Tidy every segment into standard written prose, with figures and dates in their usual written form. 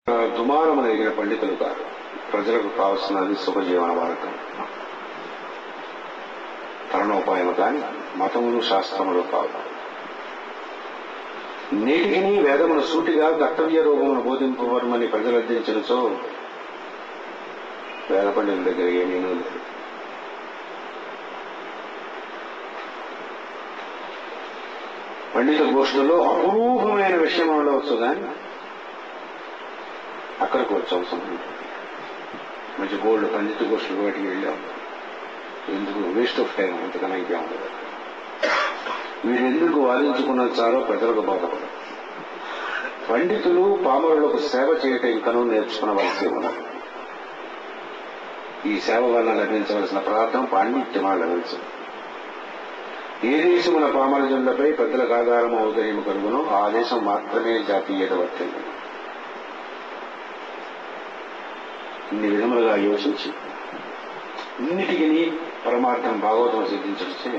దుమారము ఎగిన పండితులు కాదు. ప్రజలకు కావలసినది సుఖజీవన మార్గం, తరుణోపాయము కాని మతములు శాస్త్రములు కావు. నేటికి వేదమును సూటిగా కర్తవ్య రూపమును బోధింపవరమని ప్రజలు అర్థించినచో వేద పండితుల దగ్గర ఏమీ లేదు. పండిత గోష్ఠుల్లో అపూర్వమైన విషయం ఉండవచ్చు, కానీ అక్కడికి వచ్చి అవసరం మంచి గోల్డ్ పండిత గోష్ఠులు వాటికి వెళ్ళాం. ఎందుకు వేస్ట్ ఆఫ్ టైం, అంతకన్నా ఇంకేం ఉండదు. వీరు ఎందుకు వాదించుకున్నది చాలో ప్రజలకు బాధపడదు. పండితులు పామరులకు సేవ చేయటం ఇంకనూ నేర్చుకునవలసి ఉన్నది. ఈ సేవ వల్ల లభించవలసిన పదార్థం పాండిత్యమా లభించదు. ఏ దేశముల పామరజనులపై పెద్దలకు ఆధారము ఔదర్యము కలుగునో ఆ దేశం మాత్రమే జాతీయత వర్తింది. ఇన్ని విధములుగా యోచించి అన్నిటికీ పరమార్థం భాగవతం సిద్ధించే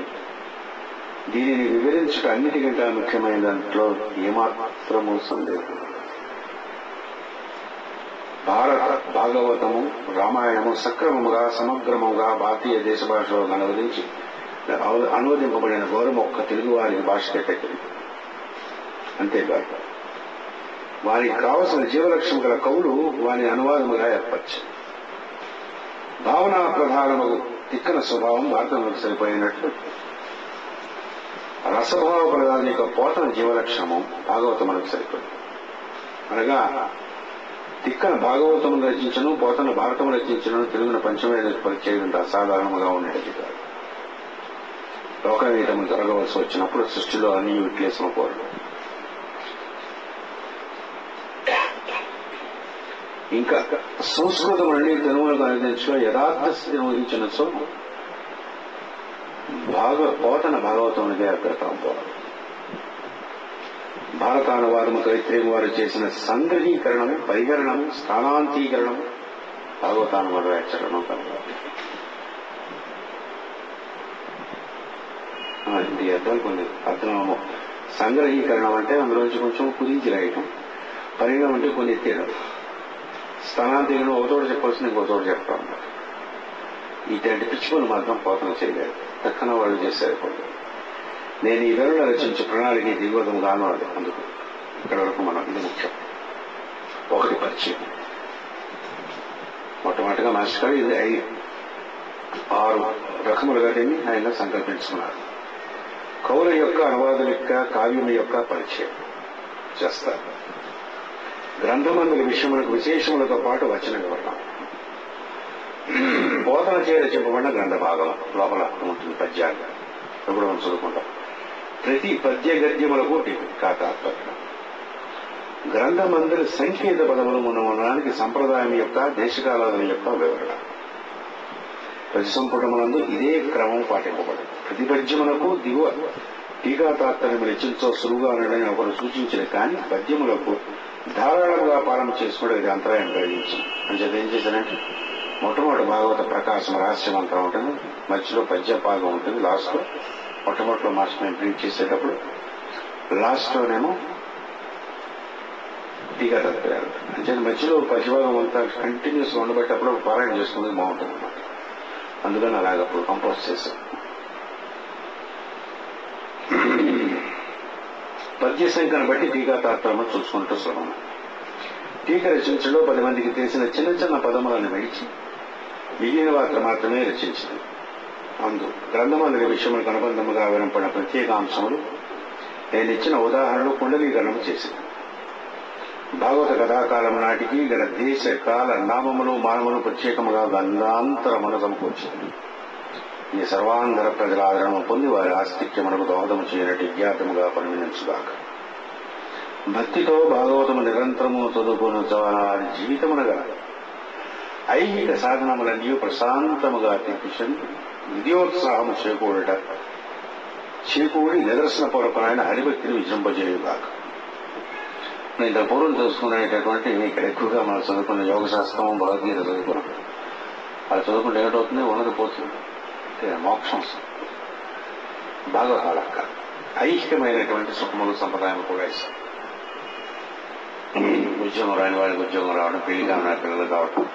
దీనిని వివరించడం అన్నిటికంటే ముఖ్యమైన దాంట్లో ఏమాత్రము సందేహం. భారత భాగవతము రామాయణము సక్రమముగా సమగ్రముగా భారతీయ దేశ భాషలో అనువదింపబడిన గౌరవం ఒక్క తెలుగు వారికి భాషకే తగ్గింది. అంతేకాదు వారికి కావలసిన జీవలక్ష్యం గల కవులు వారి అనువాదముగా ఏర్పరిచి భావనా ప్రధానము తిక్కన స్వభావం భారతంలోకి సరిపోయినట్లు రసభావ ప్రధాని యొక్క పోతన జీవలక్ష్యము భాగవతములకు సరిపోయింది. అనగా తిక్కన భాగవతము రచించను, పోతన భారతము రచించను, తెలుగున పంచమేద పరిచయం అసాధారణముగా ఉండేది కాదు. లోకనీతము జరగవలసి వచ్చినప్పుడు సృష్టిలో అన్ని విట్లేసిన కోరడు. ఇంకా సంస్కృతం అన్ని తెలుగులకు అందించడం యథార్థ స్థితిని ఊహించినచో పోతన భాగవతానికి అగ్రతం పోవాలి. భారతానువాదము కవిత్రయం వారు చేసిన సంగ్రహీకరణము, పరిహరణము, స్థానాంతీకరణము భాగవతానువాద వ్యాచరణం కలవాలి. ఇది అర్థం కొన్ని అర్థము. సంగ్రహీకరణం అంటే అందులోంచి కొంచెం కుదించి రాయటం, పరిగణం అంటే కొన్ని ఎత్తేయడం, స్థానాంతీకరణ ఒకతోడు చెప్పాల్సింది ఇంకోతోడు చెప్తా ఉన్నారు. ఇటువంటి పిచ్చుకొని మాత్రం పోతన చేయలేదు. తక్కన వాళ్ళు చేశారు. నేను ఈ వేళ రచించే ప్రణాళిక దిగువదం గాను అది. అందుకు ఇక్కడ వరకు మనం ఇది ముఖ్యం. ఒకటి పరిచయం. మొట్టమొదటిగా మాస్టర్ గారు ఇది 6 రకములుగా దీన్ని ఆయన సంకల్పించుకున్నారు. కవుల యొక్క అనువాదుల యొక్క కావ్యం యొక్క పరిచయం చేస్తారు. గ్రంథమందుల విషయములకు విశేషములతో పాటు వచన వివరణం, బోధన చేయ చెప్పబడిన గ్రంథ భాగం లోపల ఉంటుంది. పద్యాలు ఎప్పుడు మనం చదువుకుంటాం. ప్రతి పద్య గద్యములకు టీకాతాత్పర్యం, గ్రంథమందుల సంకేత పదములు ఉండడానికి సంప్రదాయం యొక్క దేశకాలాదుల యొక్క వివరణ. ప్రతి సంపుటములందు ఇదే క్రమం పాటింపబడింది. ప్రతి పద్యములకు దిగువ టీకాతాత్పర్యం రచించో సులువుగా ఉండని ఒకరు సూచించిన కానీ పద్యములకు ధారాళంగా పాలన చేసుకోవడం ఇది అంతరాయం కలిగించింది. అంచేది ఏం చేశారంటే మొట్టమొదటి భాగవత ప్రకాశం రహస్యం అంతా ఉంటుంది, మధ్యలో పద్య భాగం ఉంటుంది, లాస్ట్ లో మొట్టమొదటిలో మాస్టర్ మేము ప్రింట్ చేసేటప్పుడు లాస్ట్ లోనేమో టీకా తత్పర్యాలు. అంటే మధ్యలో పద్యభాగం అంతా కంటిన్యూస్ ఉండబెట్టేటప్పుడు పారాయణ చేసుకునేది బాగుంటుంది అన్నమాట. అందుకని అలాగప్పుడు కంపోజ్ చేశాం. పద్య సంఖ్యను బట్టి టీకా తాత్పర్యం చూసుకుంటూ సులభం. టీకా రచించడంలో 10 మందికి తెలిసిన చిన్న చిన్న పదములను విడిచి మిగిలిన వార్త మాత్రమే రచించింది. అందు గ్రంథమందుల విషయములకు అనుబంధముగా వినపడిన ప్రత్యేక అంశములు నేను ఇచ్చిన ఉదాహరణలు కుండలీకరణం చేసింది. భాగవత కథాకాలం నాటికి గల దేశ కాల నామములు మానములు ప్రత్యేకముగా గంధాంతరమును సమకూర్చింది. ఈ సర్వాంధ్ర ప్రజల ఆదరణ పొంది వారి ఆస్తిక్యమునకు దోహదము చేయనట్టు విజ్ఞాతముగా పరిగణించుగాక. భక్తితో భాగవతము నిరంతరము చదువుకుని వారి జీవితమునగా ఐహిక సాధనములన్నీ ప్రశాంతముగా తీర్చుని విద్యోత్సాహము చేకూడి నిదర్శన పూర్వకమైన హరిభక్తిని విజృంపజేయుగాక. నేను ఇంత పూర్వం తెలుసుకునేటటువంటి ఇక్కడ ఎక్కువగా మనం చదువుకున్న యోగ శాస్త్రము, భగవద్గీత చదువుకున్నాం. అది చదువుకుంటే ఏమిటవుతుంది? ఉన్నది పోతుంది, మోక్షం. భాగవతాలక్క ఐహికమైనటువంటి సుఖములు సంప్రదాయం కూడా ఇస్తాం. ఉద్యోగం రాని వాళ్ళకి ఉద్యోగం రావడం, పెళ్లి కాని పిల్లలు కావడం,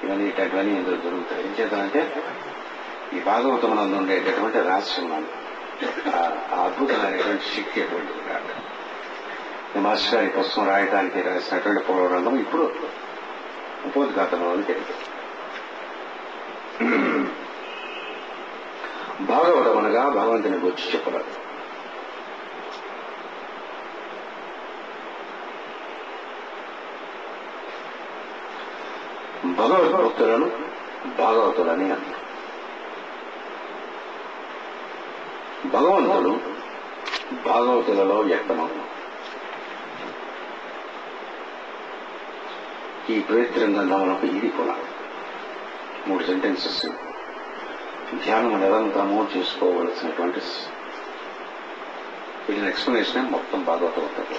ఇవన్నీ ఇట్లాంటివన్నీ ఇందులో జరుగుతాయి. ఏం చేద్దామంటే ఈ భాగవతమునందు ఉండేటటువంటి రహస్యం ఆ అద్భుతమైనటువంటి శక్తి అటువంటిది కాదు. మాస్టర్ గారి పుస్తకం రాయడానికి రాసినటువంటి పూర్వరంగం ఇప్పుడు ఉపోద్ఘాతంలో తెలియదు. భాగవతం అనగా భగవంతుని గురించి చెప్పరాదు. భగవద్భక్తులను భాగవతులని అన్నారు. భగవంతుడు భాగవతులలో వ్యక్తమవుతాడు. ఈ పవిత్ర గ్రంథములకు ఇది పునాది. 3 సెంటెన్సెస్. ధ్యానం నిరంతరము చేసుకోవలసినటువంటి వీటిని ఎక్స్ప్లెనేషన్ మొత్తం భాగవతం అవుతుంది.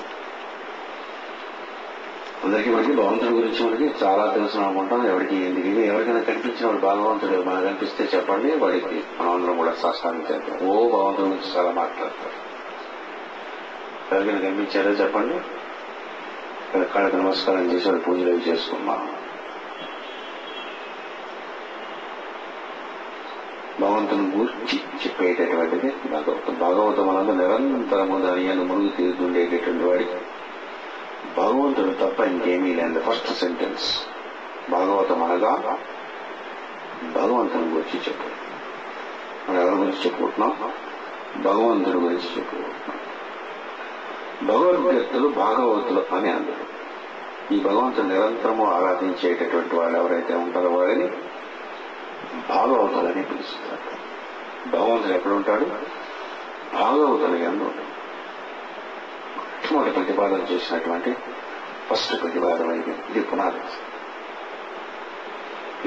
అందరికీ మనకి భగవంతుడి గురించి మనకి చాలా తెలుసు అనుకుంటాం. ఎవరికైనా కనిపించిన వాడు భగవంతుడు మనకు కనిపిస్తే చెప్పండి, వాడికి మనందరం కూడా సాష్టాంగం చేద్దాం. భగవంతుడి గురించి చాలా మాట్లాడతారు. ఎవరికైనా కనిపించారో చెప్పండి, కాళ్ళకి నమస్కారం చేసి వాడు పూజలు అవి చేసుకున్నాం. భగవంతుని గురించి చెప్పేటటువంటిది భాగవతం. భాగవతం అన్నది నిరంతరము దాని యందు మురుగు తీరుతుండేటటువంటి వాడికి భగవంతుడు తప్ప ఇంకేమీ లేదు. ఫస్ట్ సెంటెన్స్ భాగవతం అనగా భగవంతుని గురించి చెప్పు. మనం ఎవరి గురించి చెప్పుకుంటున్నాం? భగవంతుడి గురించి చెప్పుకుంటున్నాం. భగవద్గీతలు భాగవతులు అని అందరు. ఈ భగవంతుడు నిరంతరము ఆరాధించేటటువంటి వాళ్ళు ఎవరైతే ఉంటారో వాడిని భాగవతులని పిలుస్తారు. భగవంతుడు ఎక్కడుంటాడు? భాగవతులు యందు. మొట్టమొదటి ప్రతిపాదన చేసినటువంటి ఫస్ట్ ప్రతిపాదన ఇది పునాది.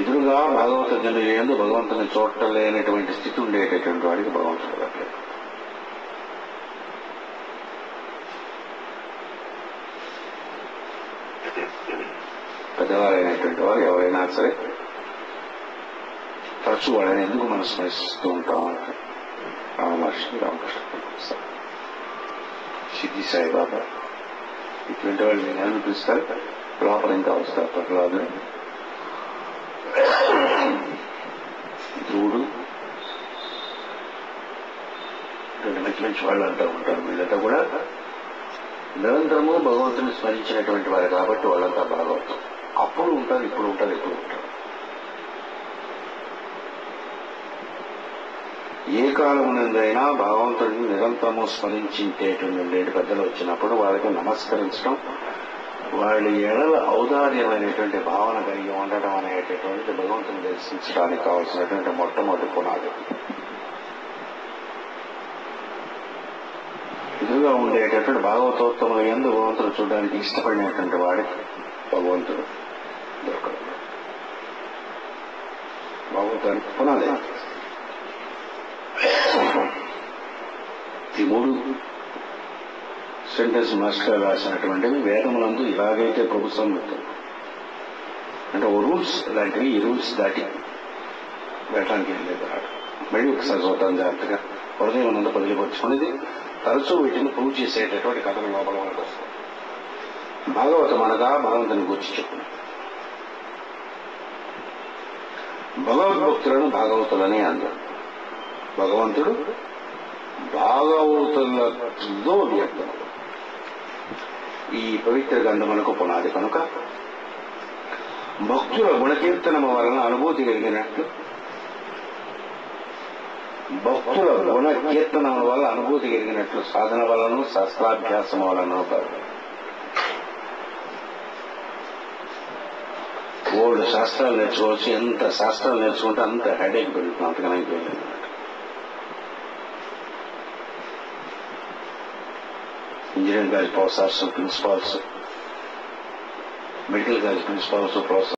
ఎదురుగా భాగవత జనులు యందు భగవంతుని చూడలేనటువంటి స్థితి ఉండేటటువంటి వాడికి భగవంతుడు కట్టలేదు. పెద్దవారైనటువంటి వారు ఎవరైనా సరే తరచూ వాళ్ళని ఎందుకు మనం స్మరిస్తూ ఉంటాం అంటే రామహర్షి, రామకృష్ణ, సిద్ధి సాయిబాబా ఇటువంటి వాళ్ళు నేను అనిపిస్తారు. లోపల ఇంకా వస్తారు ప్రహ్లాదుని, ధ్రువుడు, ఇటువంటి మంచి మంచి వాళ్ళు అంటూ ఉంటారు. వీళ్ళంతా కూడా నిరంతరము భగవంతుని స్మరించినటువంటి వారు కాబట్టి వాళ్ళంతా భాగవతం. అప్పుడు ఉంటారు, ఇప్పుడు ఉంటారు, ఎప్పుడు ఉంటారు. ఏ కాలమునందైనా భగవంతుడిని నిరంతరము స్మరించేటువంటి పెద్దలు వచ్చినప్పుడు వాళ్ళకి నమస్కరించడం, వాళ్ళ ఎడల ఔదార్యమైనటువంటి భావన కలిగి ఉండటం అనేటటువంటి భగవంతుని దర్శించడానికి కావాల్సినటువంటి మొట్టమొదటి పునాది. ఎదురుగా ఉండేటటువంటి భాగవతోత్తములు యందు భగవంతుడు చూడడానికి ఇష్టపడినటువంటి వాడికి భగవంతుడు దొరకడు. భగవంతునికి పునాది. ఈ 3 సెంటెన్స్ మాస్టర్ రాసినటువంటివి వేదములందు ఇలాగైతే ప్రభుత్వం అంటే ఓ రూల్స్ లాంటివి. ఈ రూల్స్ దాటి వెళ్ళడానికి లేదు. మళ్ళీ ఒకసారి చూద్దాం జాగ్రత్తగా. హృదయం అన్నంత బదిలిపరుచుకునేది తరచూ వీటిని ప్రూవ్ చేసేటటువంటి కథలు లోపల మనకు వస్తాయి. భాగవతం అనగా భగవంతుని గురించి చెప్పుకున్నాం. భగవద్భక్తులను భాగవతులని అందరు. భగవంతుడు భాగవతులతో వ్యక్తం. ఈ పవిత్ర గ్రంథమునకు పునాది కనుక భక్తుల గుణకీర్తనము వలన అనుభూతి కలిగినట్లు, భక్తుల గుణకీర్తనముల వల్ల అనుభూతి కలిగినట్లు సాధన వలన, శాస్త్రాభ్యాసము వలన కాదు. ఓల్డ్ శాస్త్రాలు నేర్చుకోవచ్చు. ఎంత శాస్త్రాలు నేర్చుకుంటే అంత హెడేక్ పెరుగుతుంది. అంతకన్నా ఇంకేం. Engineering college professors, principals, medical college principals, professor